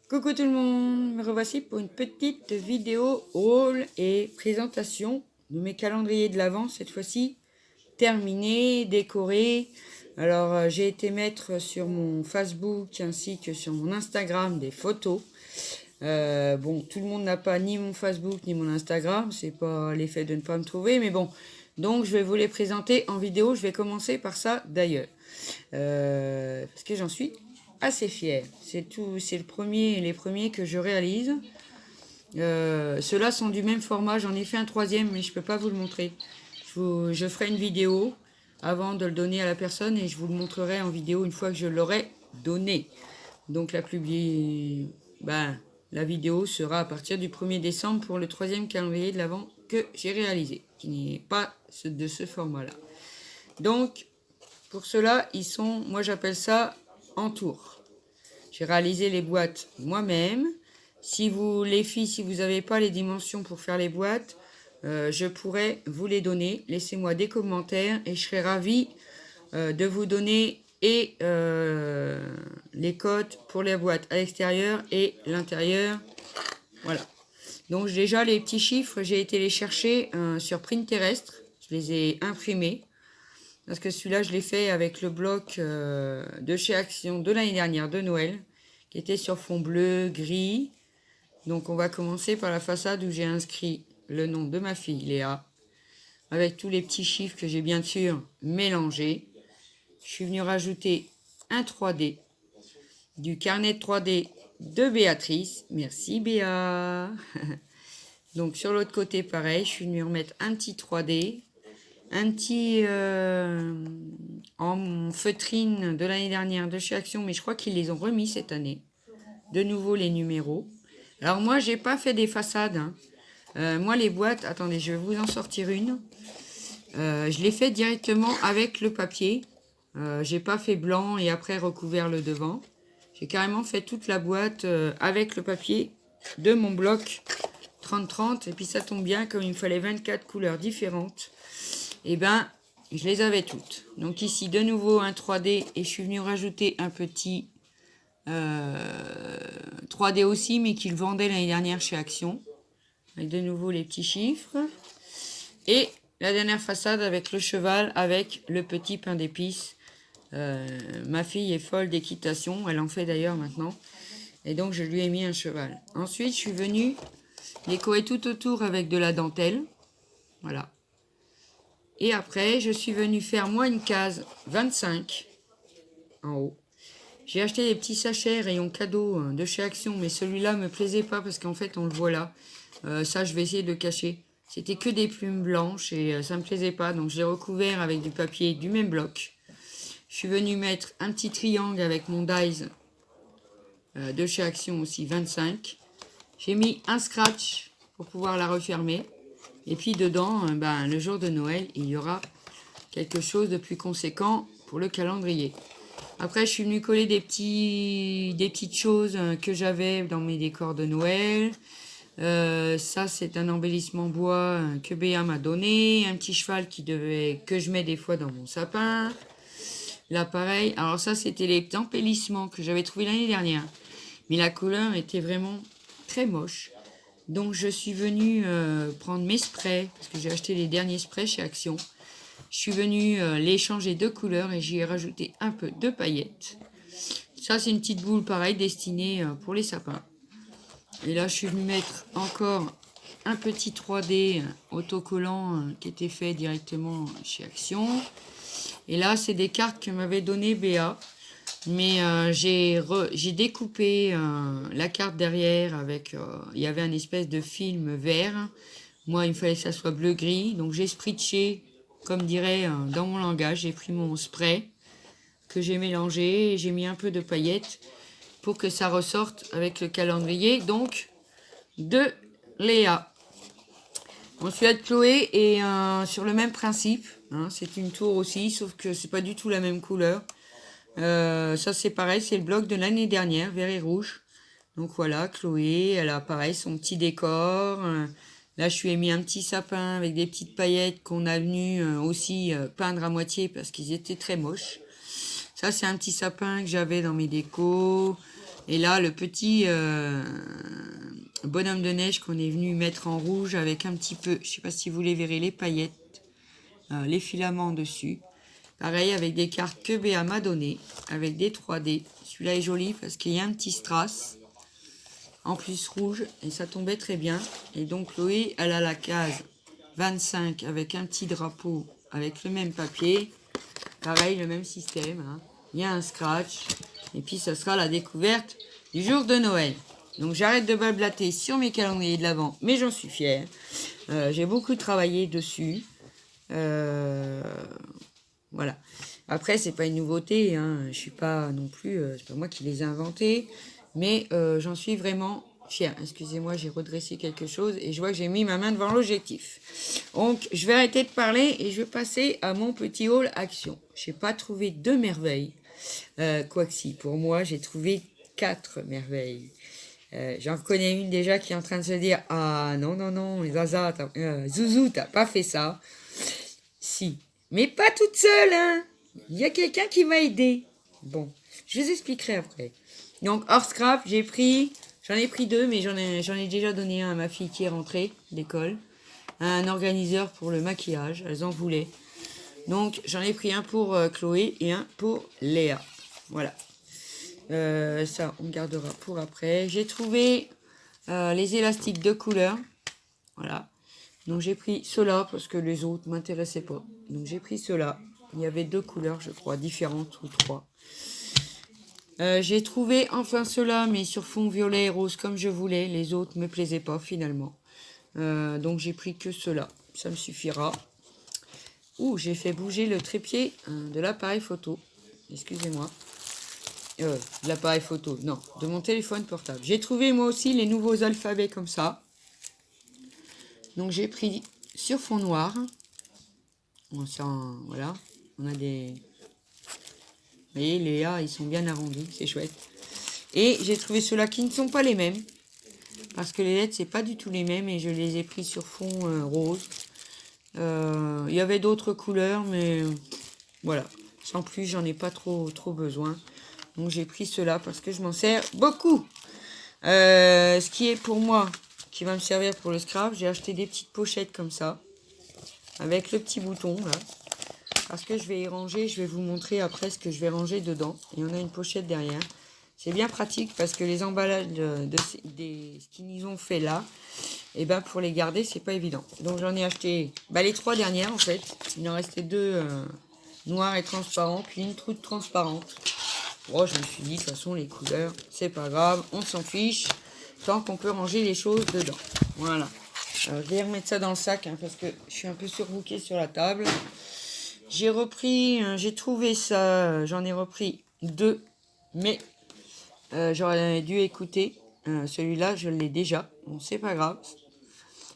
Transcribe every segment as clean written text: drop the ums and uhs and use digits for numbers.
Coucou tout le monde, me revoici pour une petite vidéo haul et présentation de mes calendriers de l'Avent, cette fois-ci terminés, décorés. Alors j'ai été mettre sur mon Facebook ainsi que sur mon Instagram des photos. Bon, tout le monde n'a pas ni mon Facebook ni mon Instagram, c'est pas l'effet de ne pas me trouver, mais bon. Donc je vais vous les présenter en vidéo, je vais commencer par ça d'ailleurs. Parce que j'en suis assez fière. C'est les premiers que je réalise. Ceux-là sont du même format, j'en ai fait un troisième, mais je peux pas vous le montrer. Je ferai une vidéo avant de le donner à la personne et je vous le montrerai en vidéo une fois que je l'aurai donné. Donc la vidéo sera à partir du 1er décembre pour le troisième calendrier de l'Avent que j'ai réalisé, qui n'est pas de ce format-là. Donc, pour cela, moi j'appelle ça en tour. J'ai réalisé les boîtes moi-même. Si les filles, si vous n'avez pas les dimensions pour faire les boîtes, je pourrais vous les donner. Laissez-moi des commentaires et je serai ravie de vous donner les codes pour les boîtes à l'extérieur et l'intérieur. Voilà. Donc déjà les petits chiffres, j'ai été les chercher sur Pinterest. Je les ai imprimés. Parce que celui-là, je l'ai fait avec le bloc de chez Action de l'année dernière, de Noël, qui était sur fond bleu, gris. Donc on va commencer par la façade où j'ai inscrit le nom de ma fille, Léa, avec tous les petits chiffres que j'ai bien sûr mélangés. Je suis venue rajouter un 3D, du carnet de 3D de Béatrice. Merci Béa. Donc sur l'autre côté, pareil, je suis venue remettre un petit 3D. Un petit en feutrine de l'année dernière de chez Action, mais je crois qu'ils les ont remis cette année. De nouveau les numéros. Alors moi, j'ai pas fait des façades. Moi, les boîtes, attendez, je vais vous en sortir une. Je l'ai fait directement avec le papier. J'ai pas fait blanc et après recouvert le devant. J'ai carrément fait toute la boîte avec le papier de mon bloc 30-30. Et puis ça tombe bien, comme il me fallait 24 couleurs différentes. Et ben, je les avais toutes. Donc ici, de nouveau, un 3D. Et je suis venue rajouter un petit 3D aussi, mais qu'ils vendaient l'année dernière chez Action. Avec de nouveau les petits chiffres. Et la dernière façade avec le cheval, avec le petit pain d'épices. Ma fille est folle d'équitation. Elle en fait d'ailleurs maintenant. Et donc, je lui ai mis un cheval. Ensuite, je suis venue décorer tout autour avec de la dentelle. Voilà. Et après, je suis venue faire moi une case 25 en haut. J'ai acheté des petits sachets rayon cadeau de chez Action, mais celui-là me plaisait pas parce qu'en fait, on le voit là. Ça, je vais essayer de cacher. C'était que des plumes blanches et ça me plaisait pas, donc je l'ai recouvert avec du papier du même bloc. Je suis venue mettre un petit triangle avec mon dies de chez Action aussi 25. J'ai mis un scratch pour pouvoir la refermer. Et puis dedans, le jour de Noël, il y aura quelque chose de plus conséquent pour le calendrier. Après, je suis venue coller des petites choses que j'avais dans mes décors de Noël. Ça, c'est un embellissement bois que Béa m'a donné. Un petit cheval que je mets des fois dans mon sapin. Là, pareil. Alors ça, c'était les embellissements que j'avais trouvés l'année dernière. Mais la couleur était vraiment très moche. Donc je suis venue prendre mes sprays, parce que j'ai acheté les derniers sprays chez Action. Je suis venue les changer de couleur et j'y ai rajouté un peu de paillettes. Ça, c'est une petite boule pareil destinée pour les sapins. Et là, je suis venue mettre encore un petit 3D autocollant qui était fait directement chez Action. Et là, c'est des cartes que m'avait donné Béa. Mais j'ai découpé la carte derrière avec... il y avait un espèce de film vert. Moi, il me fallait que ça soit bleu-gris. Donc, j'ai spritché, comme dirait dans mon langage. J'ai pris mon spray que j'ai mélangé. J'ai mis un peu de paillettes pour que ça ressorte avec le calendrier. Donc, de Léa. Bon, celui-là de Chloé est sur le même principe. Hein, c'est une tour aussi, sauf que c'est pas du tout la même couleur. Ça c'est pareil, c'est le bloc de l'année dernière, vert et rouge. Donc voilà, Chloé, elle a pareil son petit décor. Là je lui ai mis un petit sapin avec des petites paillettes qu'on a venu aussi peindre à moitié parce qu'ils étaient très moches. Ça c'est un petit sapin que j'avais dans mes décos. Et là, le petit bonhomme de neige qu'on est venu mettre en rouge avec un petit peu, je sais pas si vous les verrez, les paillettes, les filaments dessus. Pareil, avec des cartes que BA m'a donné, avec des 3D. Celui-là est joli parce qu'il y a un petit strass, en plus rouge, et ça tombait très bien. Et donc Chloé, elle a la case 25 avec un petit drapeau, avec le même papier. Pareil, le même système. Hein. Il y a un scratch. Et puis, ça sera la découverte du jour de Noël. Donc, j'arrête de blablater sur mes calendriers de l'Avent, mais j'en suis fière. J'ai beaucoup travaillé dessus. Voilà. Après, c'est pas une nouveauté. Hein. Je suis pas non plus... c'est pas moi qui les ai inventés. Mais j'en suis vraiment fière. Excusez-moi, j'ai redressé quelque chose et je vois que j'ai mis ma main devant l'objectif. Donc, je vais arrêter de parler et je vais passer à mon petit haul action. J'ai pas trouvé 2 merveilles. Quoique si, pour moi, j'ai trouvé 4 merveilles. J'en connais une déjà qui est en train de se dire « Ah non, non, non, Zaza, Zouzou, t'as pas fait ça. » Si, mais pas toute seule, hein. Il y a quelqu'un qui m'a aidé. Bon, je vous expliquerai après. Donc, hors scrap, j'en ai pris 2, mais j'en ai déjà donné un à ma fille qui est rentrée d'école. Un organiseur pour le maquillage, elles en voulaient. Donc, j'en ai pris un pour Chloé et un pour Léa. Voilà. Ça, on gardera pour après. J'ai trouvé les élastiques de couleur. Voilà. Donc, j'ai pris ceux-là parce que les autres ne m'intéressaient pas. Donc, j'ai pris ceux-là. Il y avait 2 couleurs, je crois, différentes ou 3. J'ai trouvé enfin ceux-là, mais sur fond violet et rose comme je voulais. Les autres ne me plaisaient pas finalement. Donc, j'ai pris que ceux-là. Ça me suffira. Ouh, j'ai fait bouger le trépied de l'appareil photo. Excusez-moi. L'appareil photo, non, de mon téléphone portable. J'ai trouvé moi aussi les nouveaux alphabets comme ça. Donc j'ai pris sur fond noir. Voilà, on a des... Vous voyez, les A, ils sont bien arrondis, c'est chouette. Et j'ai trouvé ceux-là qui ne sont pas les mêmes. Parce que les lettres, c'est pas du tout les mêmes et je les ai pris sur fond rose. Il y avait d'autres couleurs, mais voilà. Sans plus, j'en ai pas trop besoin. Donc j'ai pris cela parce que je m'en sers beaucoup. Ce qui est pour moi, qui va me servir pour le scrap, j'ai acheté des petites pochettes comme ça. Avec le petit bouton là. Parce que je vais y ranger, je vais vous montrer après ce que je vais ranger dedans. Et on a une pochette derrière. C'est bien pratique parce que les emballages ce qu'ils nous ont fait là, et ben pour les garder, c'est pas évident. Donc j'en ai acheté les 3 dernières en fait. Il en restait 2 noirs et transparents, puis une toute transparente. Bon, je me suis dit, de toute façon, les couleurs, c'est pas grave, on s'en fiche, tant qu'on peut ranger les choses dedans. Voilà. Alors, je vais remettre ça dans le sac, hein, parce que je suis un peu surbookée sur la table. J'ai trouvé ça, j'en ai repris 2, mais j'aurais dû écouter. Celui-là, je l'ai déjà, bon, c'est pas grave.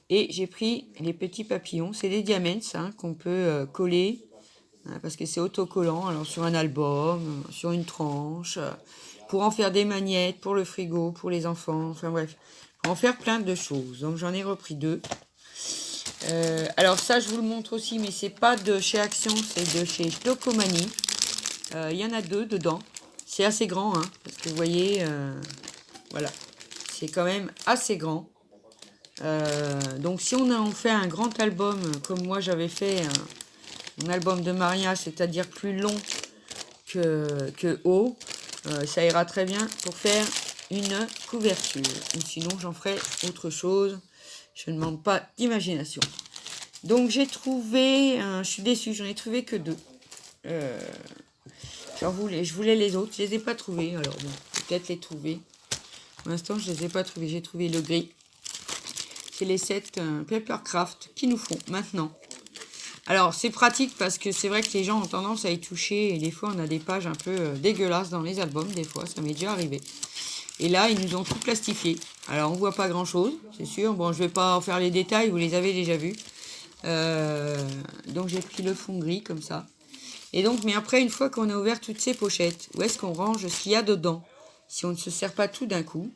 Et j'ai pris les petits papillons, c'est des diamants, hein, qu'on peut coller. Parce que c'est autocollant, alors sur un album, sur une tranche, pour en faire des magnettes, pour le frigo, pour les enfants, enfin bref, pour en faire plein de choses. Donc j'en ai repris 2. Alors ça, je vous le montre aussi, mais c'est pas de chez Action, c'est de chez Tocomanie. Il y en a 2 dedans. C'est assez grand, hein, parce que vous voyez, voilà, c'est quand même assez grand. Donc si on fait un grand album, comme moi j'avais fait... un album de mariage, c'est-à-dire plus long que haut, ça ira très bien pour faire une couverture. Ou sinon, j'en ferai autre chose. Je ne manque pas d'imagination. Donc, j'ai trouvé... je suis déçue, j'en ai trouvé que 2. Je voulais les autres, je les ai pas trouvés. Alors, bon, peut-être les trouver. Pour l'instant, je les ai pas trouvés. J'ai trouvé le gris. C'est les 7 Papercraft qui nous font maintenant. Alors, c'est pratique parce que c'est vrai que les gens ont tendance à y toucher et des fois, on a des pages un peu dégueulasses dans les albums, des fois, ça m'est déjà arrivé. Et là, ils nous ont tout plastifié. Alors, on voit pas grand-chose, c'est sûr. Bon, je vais pas en faire les détails, vous les avez déjà vus. Donc, j'ai pris le fond gris, comme ça. Et donc, mais après, une fois qu'on a ouvert toutes ces pochettes, où est-ce qu'on range ce qu'il y a dedans? Si on ne se sert pas tout d'un coup,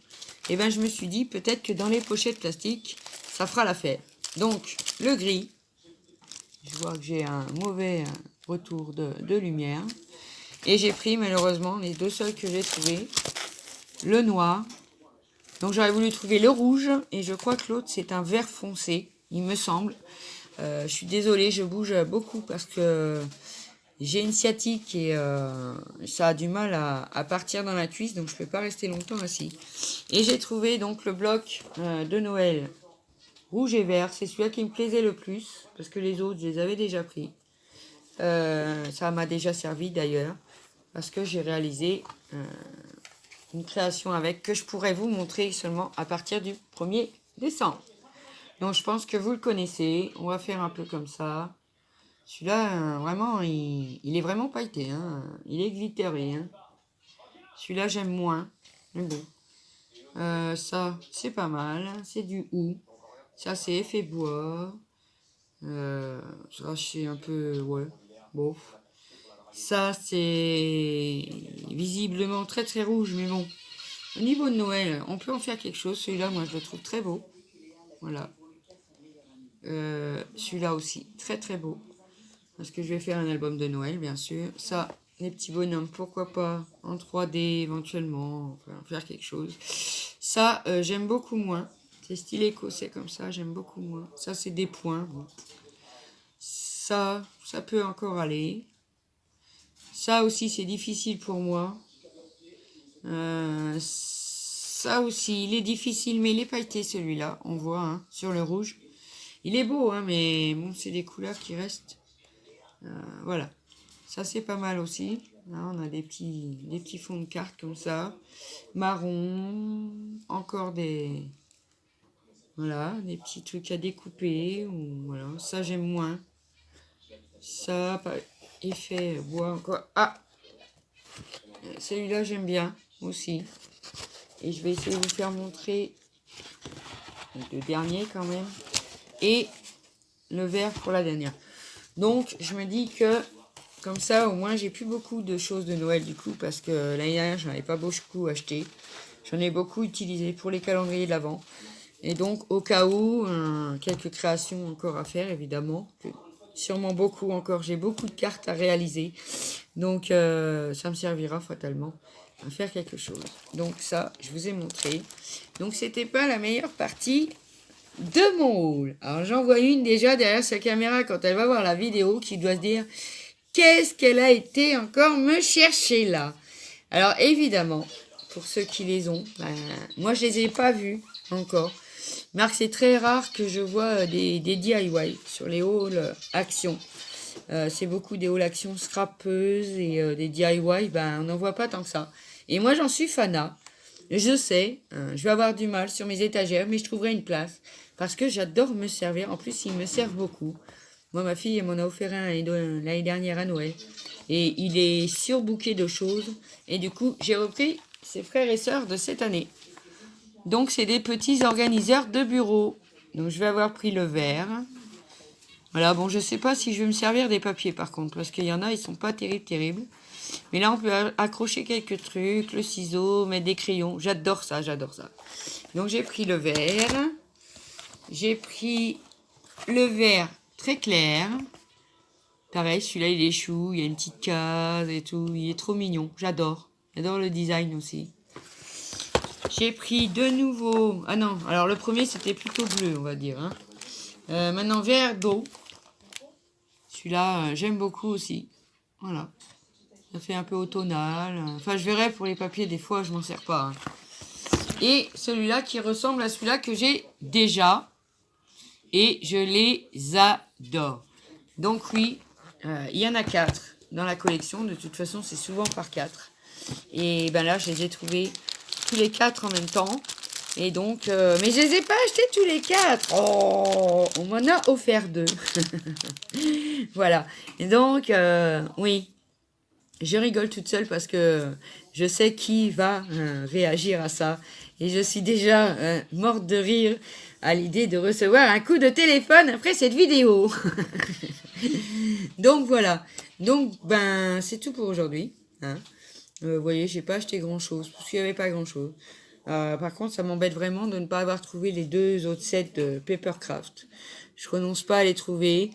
eh ben, je me suis dit, peut-être que dans les pochettes plastiques, ça fera l'affaire. Donc, le gris. Je vois que j'ai un mauvais retour de lumière. Et j'ai pris malheureusement les 2 seuls que j'ai trouvés. le noir. Donc j'aurais voulu trouver le rouge et je crois que l'autre c'est un vert foncé, il me semble. Je suis désolée, je bouge beaucoup parce que j'ai une sciatique et ça a du mal à partir dans la cuisse, donc je ne peux pas rester longtemps assis. Et j'ai trouvé donc le bloc de Noël rouge et vert, c'est celui-là qui me plaisait le plus parce que les autres je les avais déjà pris. Ça m'a déjà servi d'ailleurs parce que j'ai réalisé une création avec que je pourrais vous montrer seulement à partir du 1er décembre. Donc je pense que vous le connaissez. On va faire un peu comme ça. Celui-là, vraiment, il est vraiment pailleté. Hein. Il est glitteré. Hein. Celui-là, j'aime moins. Mais bon. Ça, c'est pas mal. C'est du hou. Ça, c'est effet bois. Ça, c'est un peu... Ouais. Bon. Ça, c'est visiblement très très rouge. Mais bon. Au niveau de Noël, on peut en faire quelque chose. Celui-là, moi, je le trouve très beau. Voilà. Celui-là aussi, très très beau. Parce que je vais faire un album de Noël, bien sûr. Ça, les petits bonhommes, pourquoi pas. En 3D, éventuellement. On peut en faire quelque chose. Ça, j'aime beaucoup moins. C'est style écossais comme ça, j'aime beaucoup moins. Ça, c'est des points. Bon. Ça peut encore aller. Ça aussi, c'est difficile pour moi. Ça aussi, il est difficile, mais il est pailleté celui-là. On voit hein, sur le rouge. Il est beau, hein, mais bon, c'est des couleurs qui restent. Voilà. Ça, c'est pas mal aussi. Là, on a des petits fonds de cartes comme ça. Marron. Encore des... Voilà, des petits trucs à découper. Ou, voilà. Ça, j'aime moins. Ça, effet bois encore. Ah! Celui-là, j'aime bien aussi. Et je vais essayer de vous faire montrer le dernier quand même. Et le vert pour la dernière. Donc, je me dis que, comme ça, au moins, j'ai plus beaucoup de choses de Noël, du coup, parce que l'année dernière, j'en avais pas beaucoup acheté. J'en ai beaucoup utilisé pour les calendriers de l'Avent. Et donc, au cas où, quelques créations encore à faire, évidemment. Sûrement beaucoup encore. J'ai beaucoup de cartes à réaliser. Donc, ça me servira fatalement à faire quelque chose. Donc, ça, je vous ai montré. Donc, c'était pas la meilleure partie de mon haul. Alors j'en vois une déjà derrière sa caméra quand elle va voir la vidéo qui doit se dire qu'est-ce qu'elle a été encore me chercher là. Alors évidemment, pour ceux qui les ont, moi je les ai pas vus encore. Marc, c'est très rare que je vois des DIY sur les hauls action. C'est beaucoup des hauls action scrapeuses et des DIY, on n'en voit pas tant que ça. Et moi j'en suis fanat. Je sais, je vais avoir du mal sur mes étagères, mais je trouverai une place. Parce que j'adore me servir. En plus, ils me servent beaucoup. Moi, ma fille, elle m'en a offert un l'année dernière à Noël. Et il est surbooké de choses. Et du coup, j'ai repris ses frères et sœurs de cette année. Donc, c'est des petits organiseurs de bureau. Donc, je vais avoir pris le vert. Voilà, bon, je sais pas si je vais me servir des papiers, par contre. Parce qu'il y en a, ils sont pas terribles. Mais là, on peut accrocher quelques trucs, le ciseau, mettre des crayons. J'adore ça, j'adore ça. Donc, j'ai pris le vert. J'ai pris le vert très clair. Pareil, celui-là, il est chou. Il y a une petite case et tout. Il est trop mignon. J'adore. J'adore le design aussi. J'ai pris de nouveau... Ah non, alors le premier, c'était plutôt bleu, on va dire. Hein. Maintenant, vert d'eau. Celui-là, j'aime beaucoup aussi. Voilà. Ça fait un peu automnal. Enfin, je verrai pour les papiers, des fois, je m'en sers pas. Hein. Et celui-là qui ressemble à celui-là que j'ai déjà. Et je les adore. Donc oui, il y en a 4 dans la collection. De toute façon, c'est souvent par 4. Et là, je les ai trouvés tous les 4 en même temps. Et donc, mais je les ai pas achetés tous les 4. Oh, on m'en a offert 2. Voilà. Et donc, oui, je rigole toute seule parce que je sais qui va réagir à ça. Et je suis déjà morte de rire à l'idée de recevoir un coup de téléphone après cette vidéo. Donc voilà. Donc, c'est tout pour aujourd'hui. Hein. Vous voyez, j'ai pas acheté grand-chose parce qu'il n'y avait pas grand-chose. Par contre, ça m'embête vraiment de ne pas avoir trouvé les 2 autres sets de Papercraft. Je renonce pas à les trouver.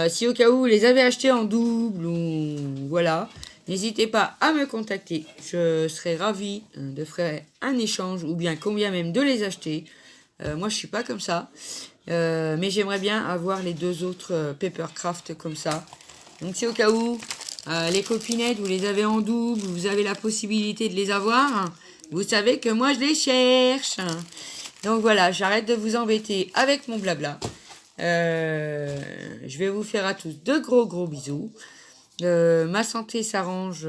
Si au cas où vous les avez achetés en double ou voilà, n'hésitez pas à me contacter. Je serai ravie de faire un échange ou bien combien même de les acheter. Moi, je suis pas comme ça. Mais j'aimerais bien avoir les deux autres Papercraft comme ça. Donc si au cas où les copinettes, vous les avez en double, vous avez la possibilité de les avoir, vous savez que moi je les cherche. Donc voilà, j'arrête de vous embêter avec mon blabla. Je vais vous faire à tous de gros bisous. Ma santé s'arrange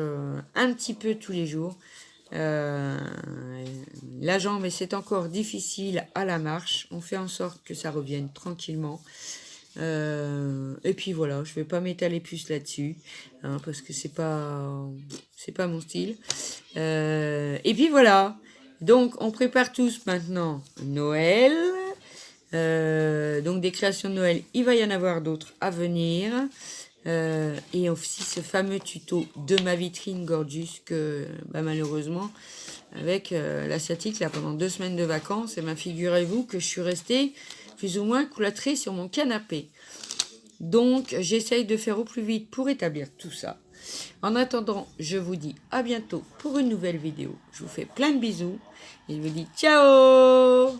un petit peu tous les jours. La jambe, c'est encore difficile à la marche. On fait en sorte que ça revienne tranquillement. Et puis voilà, je vais pas m'étaler plus là-dessus, hein, parce que c'est pas mon style. Et puis voilà. Donc on prépare tous maintenant Noël. Donc des créations de Noël, il va y en avoir d'autres à venir. Et aussi ce fameux tuto de ma vitrine Gorgeous que malheureusement avec la sciatique là pendant 2 semaines de vacances, et figurez-vous que je suis restée plus ou moins cloîtrée sur mon canapé. Donc j'essaye de faire au plus vite pour établir tout ça. En attendant, je vous dis à bientôt pour une nouvelle vidéo. Je vous fais plein de bisous et je vous dis ciao.